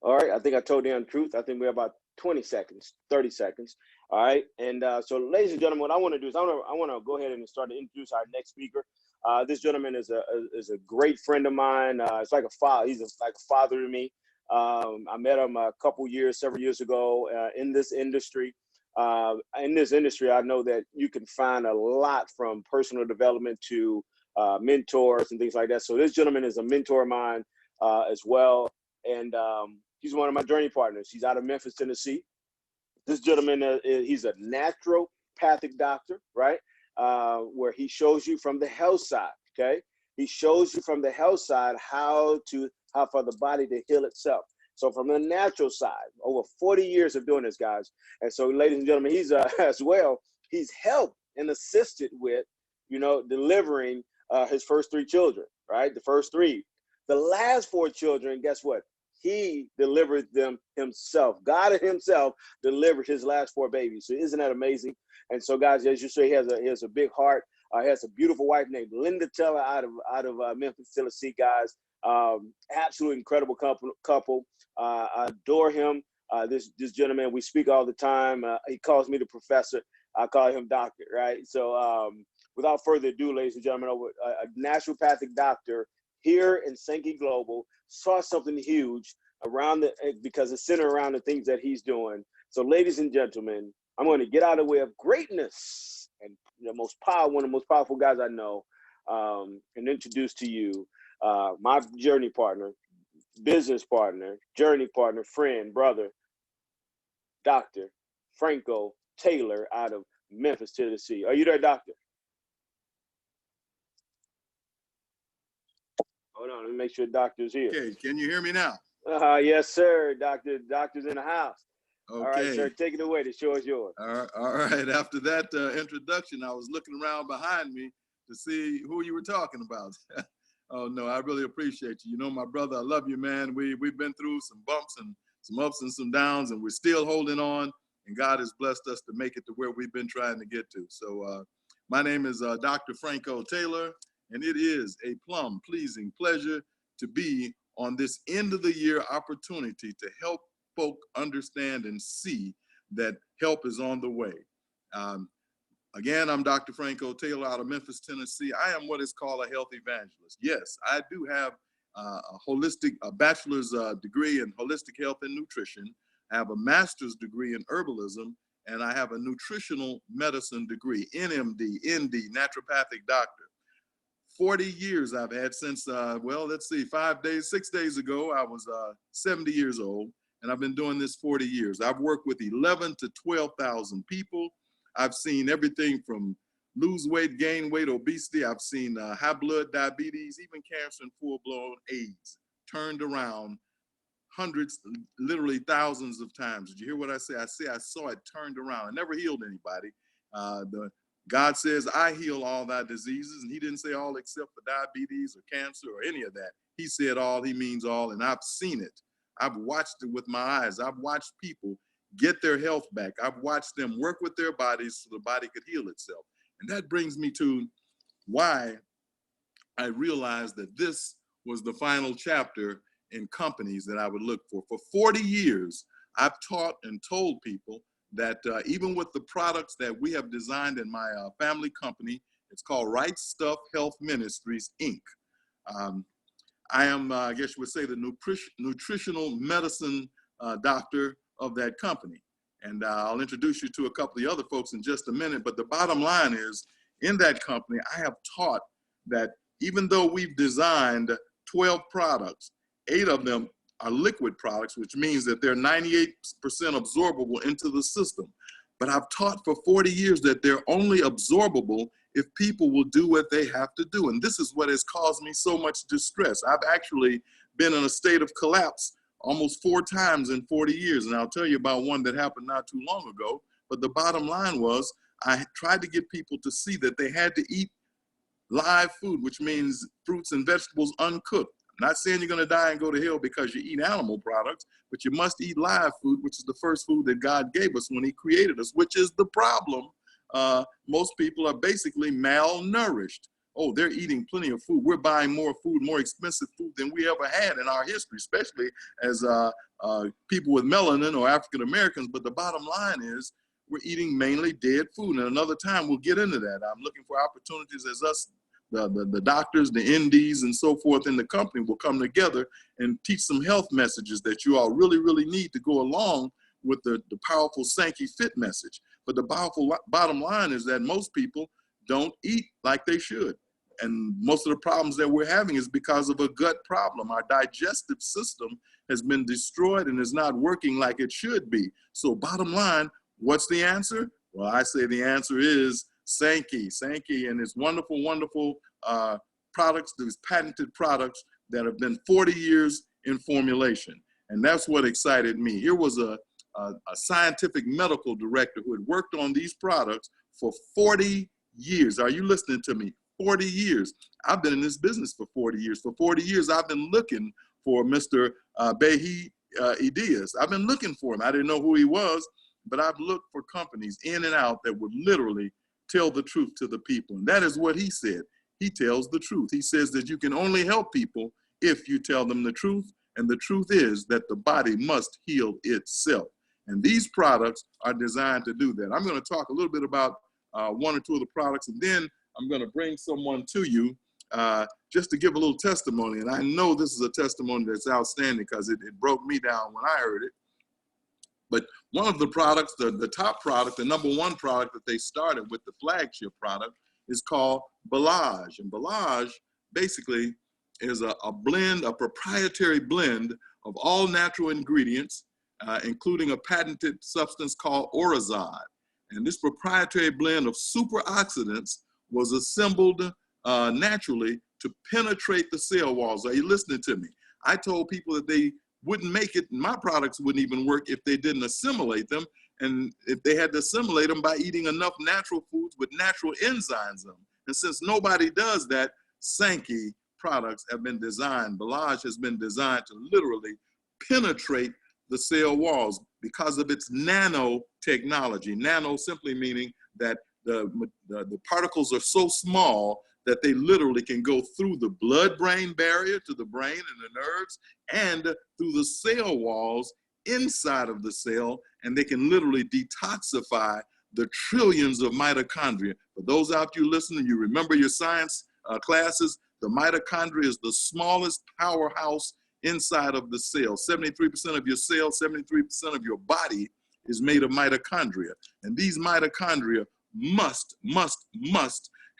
All right, I think I told the untruth. I think we're about 20 seconds, 30 seconds. All right, and so ladies and gentlemen, what I want to do is I want to go ahead and start to introduce our next speaker. This gentleman is a great friend of mine. It's like a father. Like a father to me. I met him several years ago in this industry. I know that you can find a lot from personal development to mentors and things like that. So this gentleman is a mentor of mine as well, and he's one of my journey partners. He's out of Memphis, Tennessee. This gentleman, he's a naturopathic doctor, right? Where he shows you from the health side, okay? He shows you from the health side how for the body to heal itself. So from the natural side, over 40 years of doing this, guys. And so, ladies and gentlemen, he's as well, he's helped and assisted with, delivering his first 3 children, right? The first 3. The last 4 children, guess what? He delivered them himself. God himself delivered his last 4 babies. So isn't that amazing? And so, guys, as you say, he has a big heart. He has a beautiful wife named Linda Teller out of Memphis, Tennessee, guys. Absolutely incredible couple. I adore him. This gentleman, we speak all the time. He calls me the professor. I call him doctor, right? So without further ado, ladies and gentlemen, a naturopathic doctor here in Sankey Global saw something huge because it's centered around the things that he's doing. So, ladies and gentlemen, I'm going to get out of the way of greatness and one of the most powerful guys I know, and introduce to you my journey partner, business partner, journey partner, friend, brother, Dr. Franco Taylor out of Memphis, Tennessee. Are you there, doctor? Hold on, let me make sure doctor's here. Okay, can you hear me now? Yes, sir. Doctor's in the house. Okay. All right, sir, take it away. The show is yours. All right. After that introduction, I was looking around behind me to see who you were talking about. Oh, no, I really appreciate you. You know, my brother, I love you, man. We've been through some bumps and some ups and some downs, and we're still holding on, and God has blessed us to make it to where we've been trying to get to. So my name is Dr. Franco Taylor, and it is a plum pleasing pleasure to be on this end of the year opportunity to help folk understand and see that help is on the way. Again, I'm Dr. Franco Taylor out of Memphis, Tennessee. I am what is called a health evangelist. Yes, I do have a bachelor's degree in holistic health and nutrition. I have a master's degree in herbalism, and I have a nutritional medicine degree, NMD, ND, naturopathic doctor. 40 years I've had since, 6 days ago, I was 70 years old, and I've been doing this 40 years. I've worked with 11 to 12,000 people. I've seen everything from lose weight, gain weight, obesity. I've seen high blood, diabetes, even cancer and full-blown AIDS turned around hundreds, literally thousands of times. Did you hear what I say? I saw it turned around. I never healed anybody. God says, I heal all thy diseases. And he didn't say all except for diabetes or cancer or any of that. He said all, he means all, and I've seen it. I've watched it with my eyes. I've watched people get their health back. I've watched them work with their bodies so the body could heal itself. And that brings me to why I realized that this was the final chapter in companies that I would look for. For 40 years, I've taught and told people that even with the products that we have designed in my family company, it's called Right Stuff Health Ministries, Inc. I am, I guess you would say, the nutritional medicine doctor of that company. And I'll introduce you to a couple of the other folks in just a minute. But the bottom line is, in that company, I have taught that even though we've designed 12 products, 8 of them are liquid products, which means that they're 98% absorbable into the system. But I've taught for 40 years that they're only absorbable if people will do what they have to do. And this is what has caused me so much distress. I've actually been in a state of collapse almost 4 times in 40 years. And I'll tell you about one that happened not too long ago. But the bottom line was, I tried to get people to see that they had to eat live food, which means fruits and vegetables uncooked. I'm not saying you're going to die and go to hell because you eat animal products, but you must eat live food, which is the first food that God gave us when he created us, which is the problem. Most people are basically malnourished. Oh, they're eating plenty of food. We're buying more food, more expensive food than we ever had in our history, especially as people with melanin or African Americans, but the bottom line is we're eating mainly dead food. And another time we'll get into that. I'm looking for opportunities as us, the doctors, the NDs, and so forth in the company will come together and teach some health messages that you all really, really need to go along with the powerful Sankey Fit message. But the bottom line is that most people don't eat like they should. And most of the problems that we're having is because of a gut problem. Our digestive system has been destroyed and is not working like it should be. So bottom line, what's the answer? Well, I say the answer is Sankey. Sankey and its wonderful, wonderful products, these patented products that have been 40 years in formulation. And that's what excited me. Here was a scientific medical director who had worked on these products for 40 years. Are you listening to me? 40 years. I've been in this business for 40 years. For 40 years, I've been looking for Mr. D.E.W. I've been looking for him. I didn't know who he was, but I've looked for companies in and out that would literally tell the truth to the people. And that is what he said. He tells the truth. He says that you can only help people if you tell them the truth. And the truth is that the body must heal itself. And these products are designed to do that. I'm going to talk a little bit about one or two of the products, and then I'm going to bring someone to you just to give a little testimony. And I know this is a testimony that's outstanding because it broke me down when I heard it. But one of the products, the top product, the number one product that they started with, the flagship product, is called Belage. And Belage basically is a blend, a proprietary blend of all natural ingredients, including a patented substance called Orazide. And this proprietary blend of superoxidants was assembled naturally to penetrate the cell walls. Are you listening to me? I told people that they wouldn't make it, my products wouldn't even work if they didn't assimilate them, and if they had to assimilate them by eating enough natural foods with natural enzymes in them. And since nobody does that, Sankey products have been designed, Belage has been designed to literally penetrate the cell walls because of its nanotechnology. Nano simply meaning that the particles are so small that they literally can go through the blood-brain barrier to the brain and the nerves and through the cell walls inside of the cell, and they can literally detoxify the trillions of mitochondria. For those out you listening, you remember your science classes, the mitochondria is the smallest powerhouse inside of the cell. 73% of your cells, 73% of your body is made of mitochondria. And these mitochondria must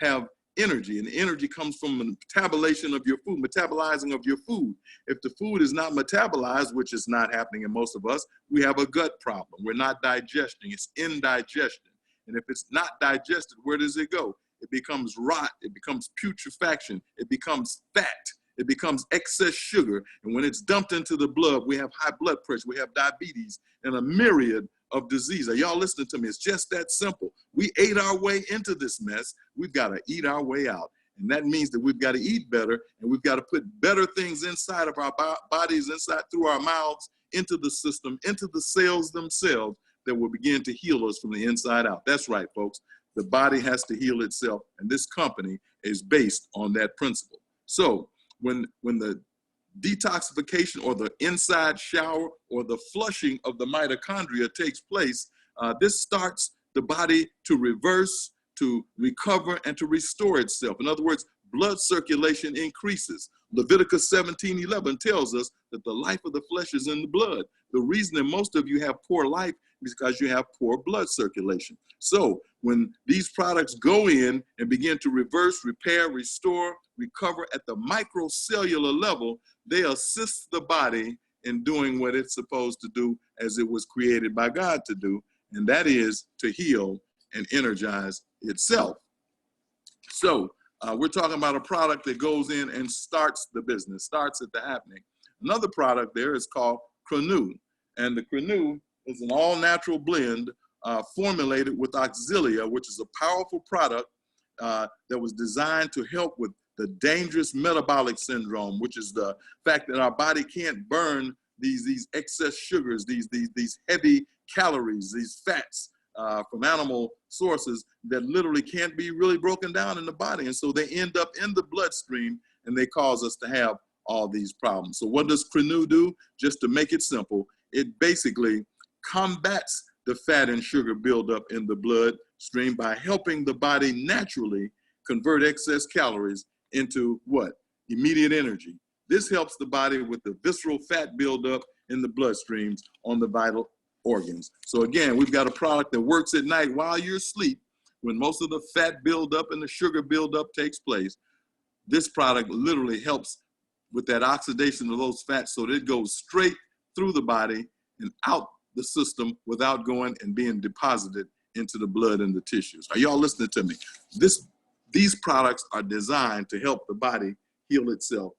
have energy, and the energy comes from the metabolization of your food, metabolizing of your food. If the food is not metabolized, which is not happening in most of us, we have a gut problem. We're not digesting, it's indigestion. And if it's not digested, where does it go? It becomes rot, it becomes putrefaction, it becomes fat, it becomes excess sugar. And when it's dumped into the blood, we have high blood pressure, we have diabetes, and a myriad of disease. Are y'all listening to me? It's just that simple. We ate our way into this mess. We've got to eat our way out. And that means that we've got to eat better, and we've got to put better things inside of our bodies, inside through our mouths, into the system, into the cells themselves that will begin to heal us from the inside out. That's right, folks. The body has to heal itself, and this company is based on that principle. So when the detoxification or the inside shower or the flushing of the mitochondria takes place, this starts the body to reverse, to recover, and to restore itself. In other words, blood circulation increases. Leviticus 17:11 tells us that the life of the flesh is in the blood. The reason that most of you have poor life is because you have poor blood circulation. So when these products go in and begin to reverse, repair, restore, recover at the microcellular level, they assist the body in doing what it's supposed to do as it was created by God to do, and that is to heal and energize itself. So we're talking about a product that goes in and starts the business, starts at the happening. Another product there is called Crenu, and the Crenu is an all-natural blend formulated with auxilia, which is a powerful product that was designed to help with the dangerous metabolic syndrome, which is the fact that our body can't burn these excess sugars, these heavy calories, these fats from animal sources that literally can't be really broken down in the body. And so they end up in the bloodstream, and they cause us to have all these problems. So what does Crenu do? Just to make it simple, it basically combats the fat and sugar buildup in the bloodstream by helping the body naturally convert excess calories into what? Immediate energy. This helps the body with the visceral fat buildup in the bloodstreams on the vital organs. So again, we've got a product that works at night while you're asleep, when most of the fat buildup and the sugar buildup takes place. This product literally helps with that oxidation of those fats so that it goes straight through the body and out the system without going and being deposited into the blood and the tissues. Are y'all listening to me? These products are designed to help the body heal itself.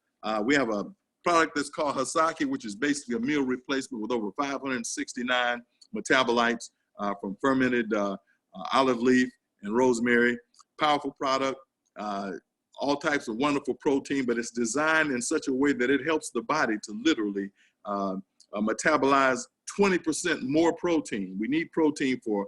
We have a product that's called Hasaki, which is basically a meal replacement with over 569 metabolites from fermented olive leaf and rosemary. Powerful product, all types of wonderful protein, but it's designed in such a way that it helps the body to literally metabolize 20% more protein. We need protein for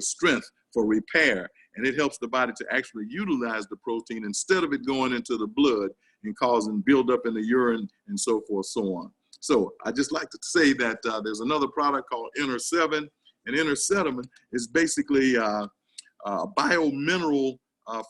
strength, for repair, and it helps the body to actually utilize the protein instead of it going into the blood and causing buildup in the urine and so forth, so on. So I just like to say that there's another product called Inner 7, and Inner 7 is basically a biomineral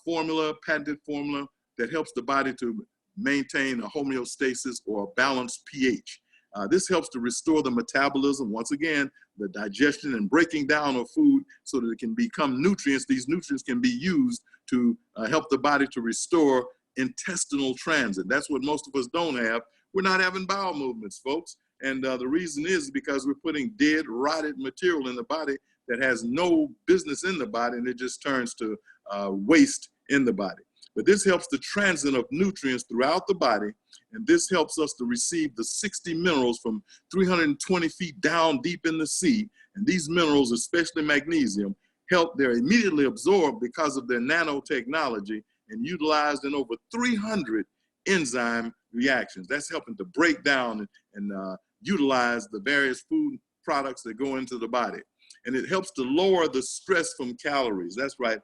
formula, patented formula that helps the body to maintain a homeostasis or a balanced pH. This helps to restore the metabolism, once again, the digestion and breaking down of food so that it can become nutrients. These nutrients can be used to help the body to restore intestinal transit. That's what most of us don't have. We're not having bowel movements, folks. And the reason is because we're putting dead, rotted material in the body that has no business in the body, and it just turns to waste in the body. But this helps the transit of nutrients throughout the body, and this helps us to receive the 60 minerals from 320 feet down deep in the sea. And these minerals, especially magnesium, they're immediately absorbed because of their nanotechnology and utilized in over 300 enzyme reactions. That's helping to break down and utilize the various food products that go into the body. And it helps to lower the stress from calories. That's right.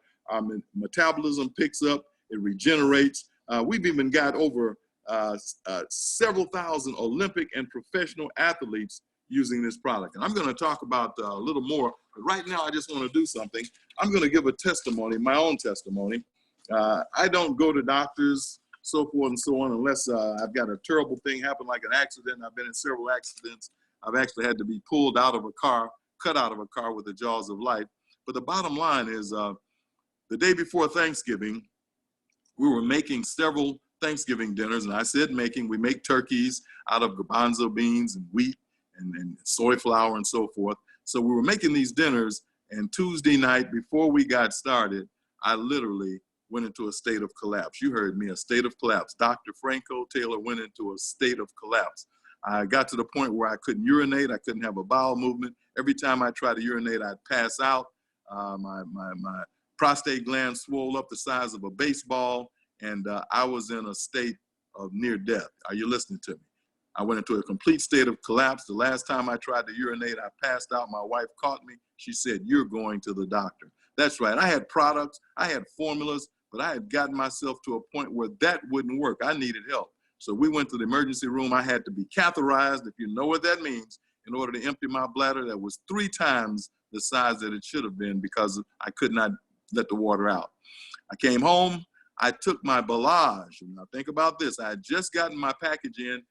Metabolism picks up, it regenerates. We've even got over several thousand Olympic and professional athletes using this product. And I'm going to talk about a little more, but right now I just want to do something. I'm going to give a testimony, my own testimony. I don't go to doctors, so forth and so on, unless I've got a terrible thing happen, like an accident. I've been in several accidents. I've actually had to be pulled out of a car, cut out of a car with the jaws of life. But the bottom line is the day before Thanksgiving, we were making several Thanksgiving dinners, and I said we make turkeys out of garbanzo beans and wheat and soy flour and so forth. So we were making these dinners, and Tuesday night before we got started, I literally went into a state of collapse. You heard me, a state of collapse. Dr. Franco Taylor went into a state of collapse. I got to the point where I couldn't urinate. I couldn't have a bowel movement. Every time I tried to urinate, I'd pass out. My prostate gland swelled up the size of a baseball, and I was in a state of near death. Are you listening to me? I went into a complete state of collapse. The last time I tried to urinate, I passed out. My wife caught me. She said, "You're going to the doctor." That's right. I had products, I had formulas, but I had gotten myself to a point where that wouldn't work. I needed help. So we went to the emergency room. I had to be catheterized, if you know what that means, in order to empty my bladder. That was 3 times the size that it should have been because I could not let the water out. I came home. I took my Balage. Now think about this. I had just gotten my package in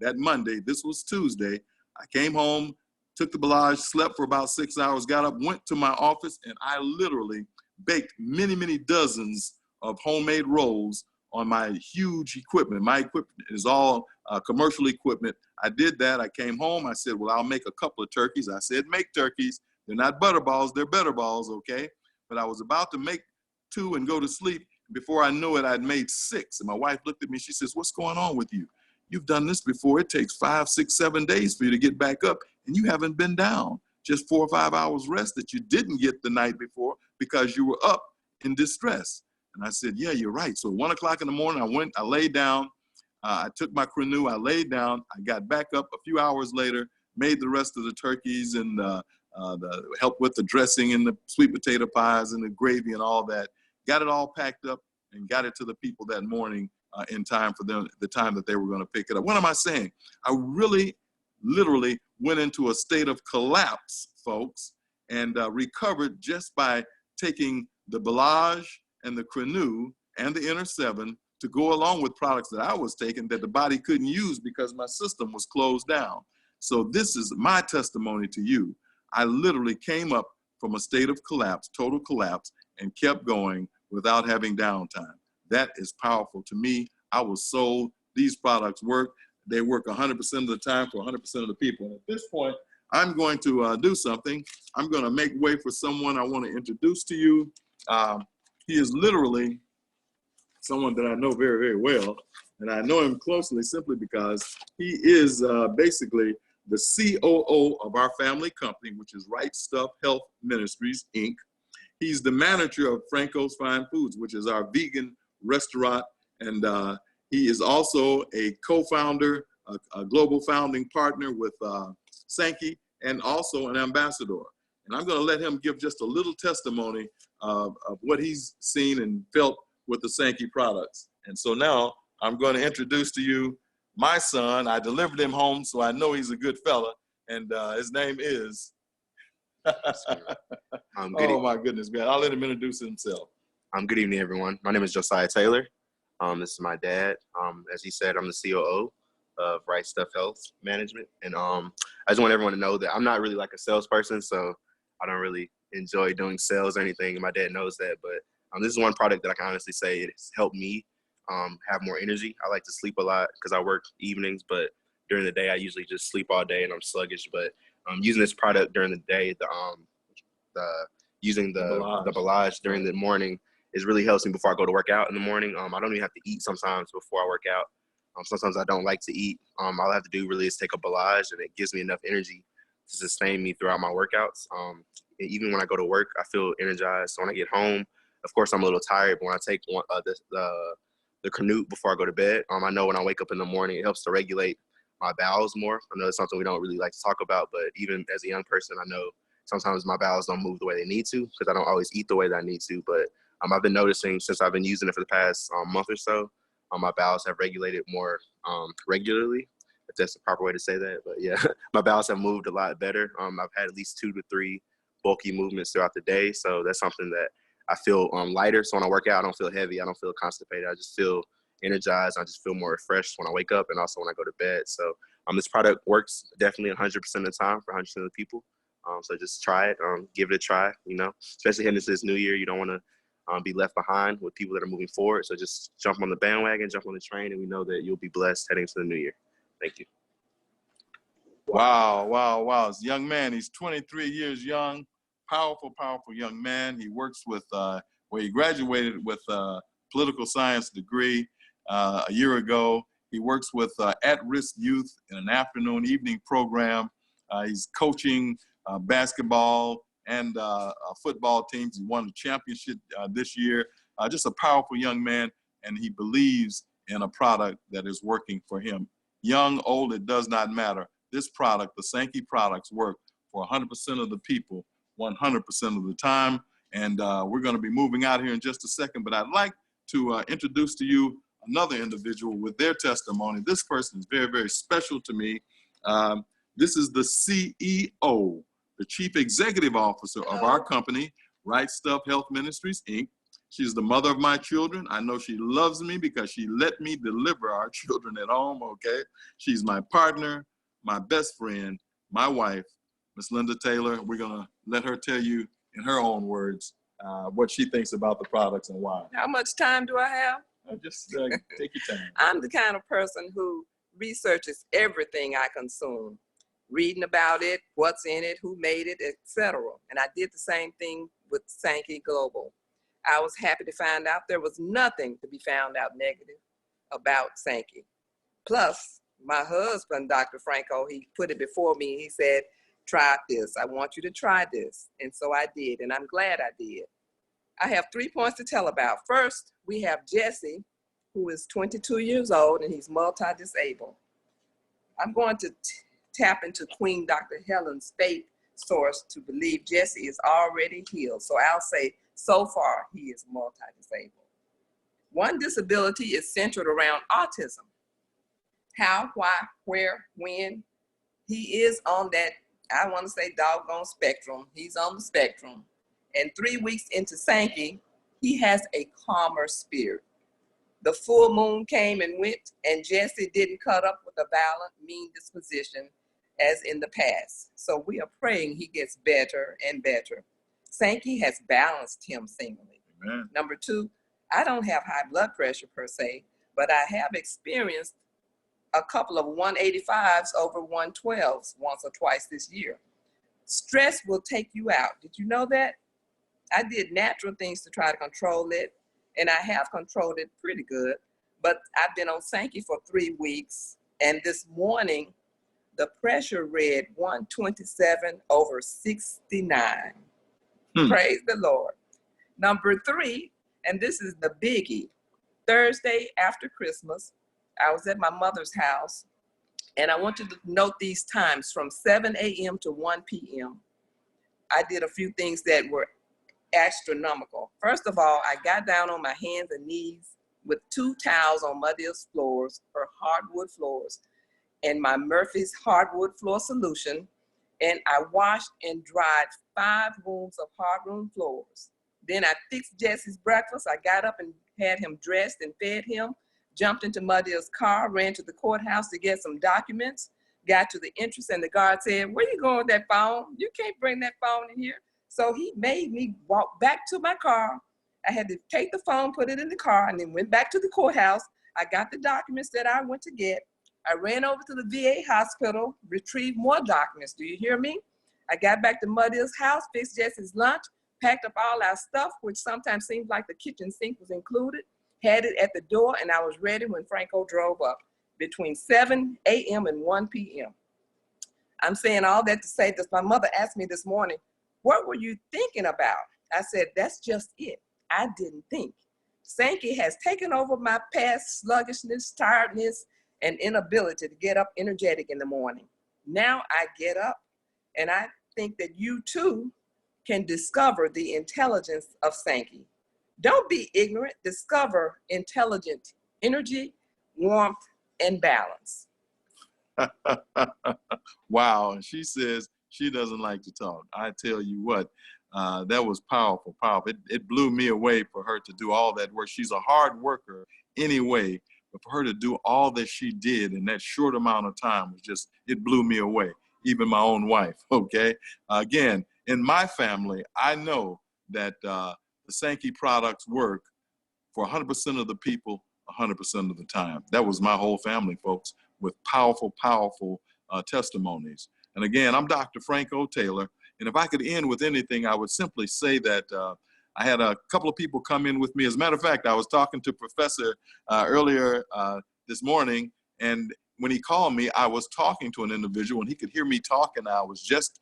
that Monday. This was Tuesday. I came home, took the Balage, slept for about 6 hours, got up, went to my office, and I literally baked many, many dozens of homemade rolls on my huge equipment. My equipment is all commercial equipment. I did that. I came home. I said, well, I'll make a couple of turkeys. I said, make turkeys. They're not butter balls. They're better balls, okay? But I was about to make 2 and go to sleep. Before I knew it, I'd made 6. And my wife looked at me. She says, what's going on with you? You've done this before. It takes 5, 6, 7 days for you to get back up, and you haven't been down. Just 4 or 5 hours rest that you didn't get the night before because you were up in distress. And I said, yeah, you're right. So 1 o'clock in the morning, I laid down. I took my Crenu, I laid down. I got back up a few hours later, made the rest of the turkeys and the help with the dressing and the sweet potato pies and the gravy and all that. Got it all packed up and got it to the people that morning. in time for them, the time that they were going to pick it up. What am I saying? I really, literally went into a state of collapse, folks, and recovered just by taking the Belage and the Crenue and the Inner 7 to go along with products that I was taking that the body couldn't use because my system was closed down. So this is my testimony to you. I literally came up from a state of collapse, total collapse, and kept going without having downtime. That is powerful to me. I was sold. These products work. They work 100% of the time for 100% of the people. And at this point, I'm going to do something. I'm going to make way for someone I want to introduce to you. He is literally someone that I know very, very well. And I know him closely simply because he is basically the COO of our family company, which is Right Stuff Health Ministries, Inc. He's the manager of Franco's Fine Foods, which is our vegan restaurant. And he is also a co-founder, a global founding partner with Sankey, and also an ambassador. And I'm going to let him give just a little testimony of what he's seen and felt with the Sankey products. And so now I'm going to introduce to you my son. I delivered him home, so I know he's a good fella. And his name is... Oh my goodness, man. I'll let him introduce himself. Good evening, everyone. My name is Josiah Taylor. This is my dad. As he said, I'm the COO of Right Stuff Health Management. And I just want everyone to know that I'm not really like a salesperson, so I don't really enjoy doing sales or anything. And my dad knows that. But this is one product that I can honestly say it's helped me have more energy. I like to sleep a lot because I work evenings, but during the day I usually just sleep all day and I'm sluggish. But using this product during the day, using the Belage during the morning, it really helps me before I go to work out in the morning. I don't even have to eat sometimes before I work out. Sometimes I don't like to eat. All I have to do really is take a Belage, and it gives me enough energy to sustain me throughout my workouts. Even when I go to work, I feel energized. So when I get home, of course, I'm a little tired, but when I take the Crenue before I go to bed, I know when I wake up in the morning, it helps to regulate my bowels more. I know it's something we don't really like to talk about, but even as a young person, I know sometimes my bowels don't move the way they need to because I don't always eat the way that I need to. But I've been noticing since I've been using it for the past month or so, my bowels have regulated more regularly, if that's the proper way to say that. But yeah, my bowels have moved a lot better. I've had at least 2 to 3 bulky movements throughout the day. So that's something that I feel lighter. So when I work out, I don't feel heavy. I don't feel constipated. I just feel energized. I just feel more refreshed when I wake up and also when I go to bed. So this product works definitely 100% of the time for 100% of the people. So just try it, give it a try, especially heading into this new year. You don't want to be left behind with people that are moving forward. So just jump on the bandwagon, jump on the train, and we know that you'll be blessed heading into the new year. Thank you. Wow, wow, wow. This young man, he's 23 years young, powerful, powerful young man. He works with, he graduated with a political science degree a year ago. He works with at-risk youth in an afternoon evening program. He's coaching basketball and football teams. He won the championship this year. Just a powerful young man, and he believes in a product that is working for him. Young, old, it does not matter. This product, the Sankey products, work for 100% of the people, 100% of the time. And we're going to be moving out here in just a second, but I'd like to introduce to you another individual with their testimony. This person is very, very special to me. This is the CEO, the Chief Executive Officer of our company, Right Stuff Health Ministries, Inc. She's the mother of my children. I know she loves me because she let me deliver our children at home, okay? She's my partner, my best friend, my wife, Miss Linda Taylor. We're gonna let her tell you in her own words what she thinks about the products and why. How much time do I have? Just take your time. I'm the kind of person who researches everything I consume, reading about it, what's in it, who made it, etc. And I did the same thing with Sankey Global. I was happy to find out there was nothing to be found out negative about Sankey. Plus, my husband, Dr. Franco, he put it before me. He said, try this. I want you to try this. And so I did, and I'm glad I did. I have 3 points to tell about. First, we have Jesse, who is 22 years old, and he's multi-disabled. I'm going to tap into Queen Dr. Helen's faith source to believe Jesse is already healed. So I'll say, so far, he is multi-disabled. One disability is centered around autism. How, why, where, when. He is on that, I want to say, doggone spectrum. He's on the spectrum. And 3 weeks into Sankey, he has a calmer spirit. The full moon came and went, and Jesse didn't cut up with a violent, mean disposition as in the past. So we are praying he gets better and better. Sankey has balanced him seemingly. Amen. Number 2, I don't have high blood pressure per se, but I have experienced a couple of 185s over 112s once or twice this year. Stress will take you out. Did you know that? I did natural things to try to control it, and I have controlled it pretty good. But I've been on Sankey for 3 weeks, and this morning, the pressure read 127 over 69. Praise the Lord. Number 3, and this is the biggie. Thursday after Christmas, I was at my mother's house, and I want you to note these times from 7 a.m. to 1 p.m. I did a few things that were astronomical. First of all, I got down on my hands and knees with 2 towels on Muddy's floors, her hardwood floors, and my Murphy's hardwood floor solution, and I washed and dried 5 rooms of hardwood floors. Then I fixed Jesse's breakfast. I got up and had him dressed and fed him, jumped into Muddy's car, ran to the courthouse to get some documents, got to the entrance, and the guard said, "Where you going with that phone? You can't bring that phone in here." So he made me walk back to my car. I had to take the phone, put it in the car, and then went back to the courthouse. I got the documents that I went to get. I ran over to the VA hospital, retrieved more documents. Do you hear me? I got back to Muddy's house, fixed Jesse's lunch, packed up all our stuff, which sometimes seems like the kitchen sink was included, had it at the door, and I was ready when Franco drove up between 7 a.m. and 1 p.m. I'm saying all that to say this. My mother asked me this morning, "What were you thinking about?" I said, "That's just it. I didn't think." Sankey has taken over my past sluggishness, tiredness, and inability to get up energetic in the morning. Now I get up, and I think that you too can discover the intelligence of Sankey. Don't be ignorant. Discover intelligent energy, warmth, and balance. Wow. And she says she doesn't like to talk. I tell you what, that was powerful, powerful. It blew me away for her to do all that work. She's a hard worker anyway, but for her to do all that she did in that short amount of time was just, it blew me away. Even my own wife, okay? Again, in my family, I know that the Sankey products work for 100% of the people, 100% of the time. That was my whole family, folks, with powerful, powerful testimonies. And again, I'm Dr. Franco Taylor. And if I could end with anything, I would simply say that I had a couple of people come in with me. As a matter of fact, I was talking to Professor earlier this morning, and when he called me, I was talking to an individual, and he could hear me talking. I was just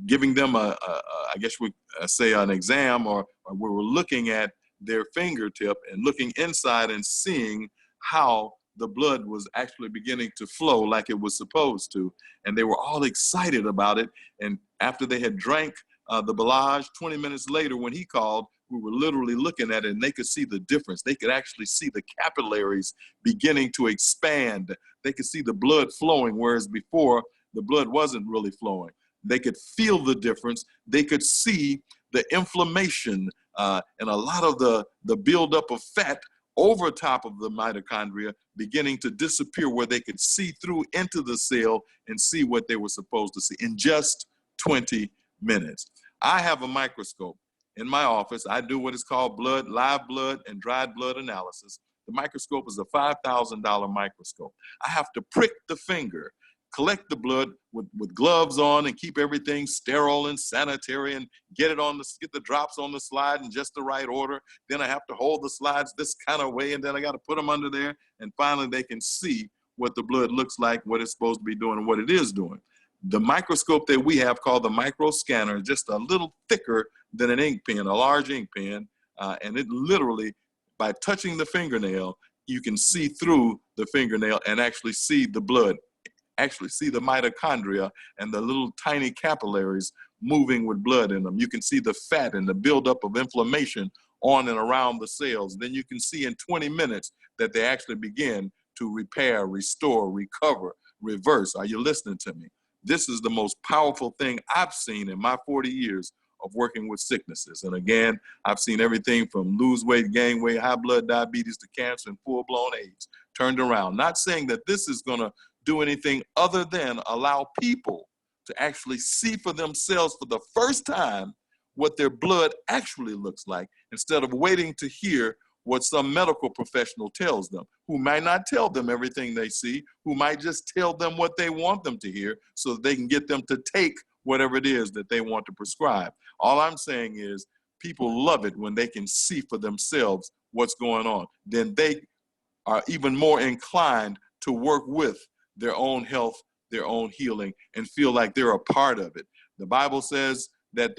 giving them I guess we say an exam, or we were looking at their fingertip and looking inside and seeing how the blood was actually beginning to flow like it was supposed to. And they were all excited about it. And after they had drank the Belage, 20 minutes later when he called, we were literally looking at it, and they could see the difference. They could actually see the capillaries beginning to expand. They could see the blood flowing, whereas before the blood wasn't really flowing. They could feel the difference. They could see the inflammation and a lot of the buildup of fat over top of the mitochondria beginning to disappear, where they could see through into the cell and see what they were supposed to see in just 20 minutes. I have a microscope in my office. I do what is called live blood and dried blood analysis. The microscope is a $5,000 microscope. I have to prick the finger, collect the blood with gloves on, and keep everything sterile and sanitary, and get the drops on the slide in just the right order. Then I have to hold the slides this kind of way, and then I got to put them under there, and finally they can see what the blood looks like, what it's supposed to be doing, and what it is doing. The microscope that we have, called the micro scanner, is just a little thicker than an ink pen, a large ink pen, and it literally, by touching the fingernail, you can see through the fingernail and actually see the blood, actually see the mitochondria and the little tiny capillaries moving with blood in them. You can see the fat and the buildup of inflammation on and around the cells. Then you can see in 20 minutes that they actually begin to repair, restore, recover, reverse. Are you listening to me? This is the most powerful thing I've seen in my 40 years of working with sicknesses. And again, I've seen everything from lose weight, gain weight, high blood diabetes to cancer and full-blown AIDS turned around. Not saying that this is going to do anything other than allow people to actually see for themselves for the first time what their blood actually looks like, instead of waiting to hear what some medical professional tells them, who might not tell them everything they see, who might just tell them what they want them to hear so that they can get them to take whatever it is that they want to prescribe. All I'm saying is people love it when they can see for themselves what's going on. Then they are even more inclined to work with their own health, their own healing, and feel like they're a part of it. The Bible says that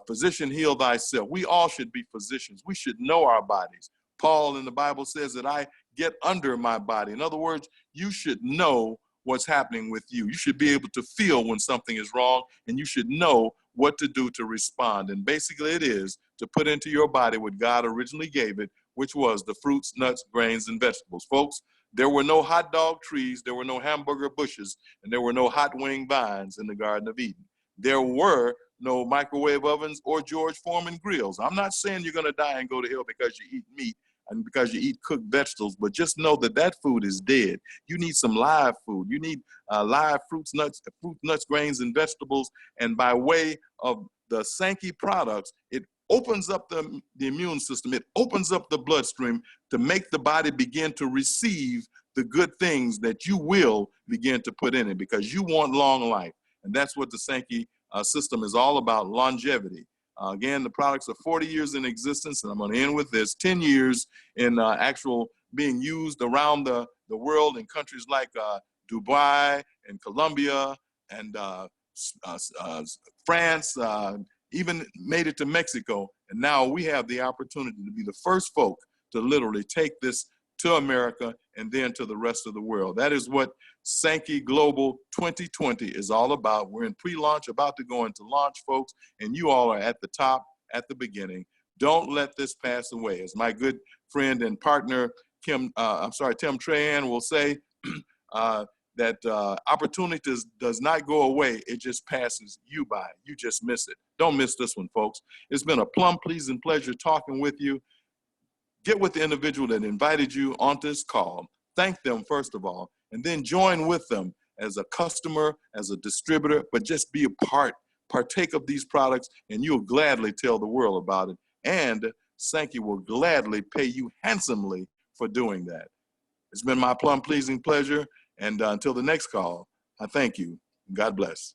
physician, heal thyself. We all should be physicians. We should know our bodies. Paul in the Bible says that I get under my body. In other words, you should know what's happening with you. You should be able to feel when something is wrong, and you should know what to do to respond. And basically it is to put into your body what God originally gave it, which was the fruits, nuts, grains, and vegetables. Folks, there were no hot dog trees, there were no hamburger bushes, and there were no hot wing vines in the Garden of Eden. There were no microwave ovens or George Foreman grills. I'm not saying you're going to die and go to hell because you eat meat and because you eat cooked vegetables, but just know that that food is dead. You need some live food. You need live fruits, nuts, grains, and vegetables. And by way of the Sankey products, it opens up the immune system. It opens up the bloodstream to make the body begin to receive the good things that you will begin to put in it, because you want long life. And that's what the Sankey system is all about, longevity. Again, the products are 40 years in existence, and I'm going to end with this, 10 years in actual being used around the world in countries like Dubai and Colombia and France, even made it to Mexico. And now we have the opportunity to be the first folk to literally take this to America and then to the rest of the world. That is what Sankey Global 2020 is all about. We're in pre-launch, about to go into launch, folks, and you all are at the top, at the beginning. Don't let this pass away. As my good friend and partner, Tim Trahan will say, that opportunity does not go away. It just passes you by. You just miss it. Don't miss this one, folks. It's been a plum pleasing pleasure talking with you. Get with the individual that invited you onto this call. Thank them, first of all, and then join with them as a customer, as a distributor, but just be a partake of these products, and you'll gladly tell the world about it. And Sankey will gladly pay you handsomely for doing that. It's been my plum pleasing pleasure. And until the next call, I thank you. God bless.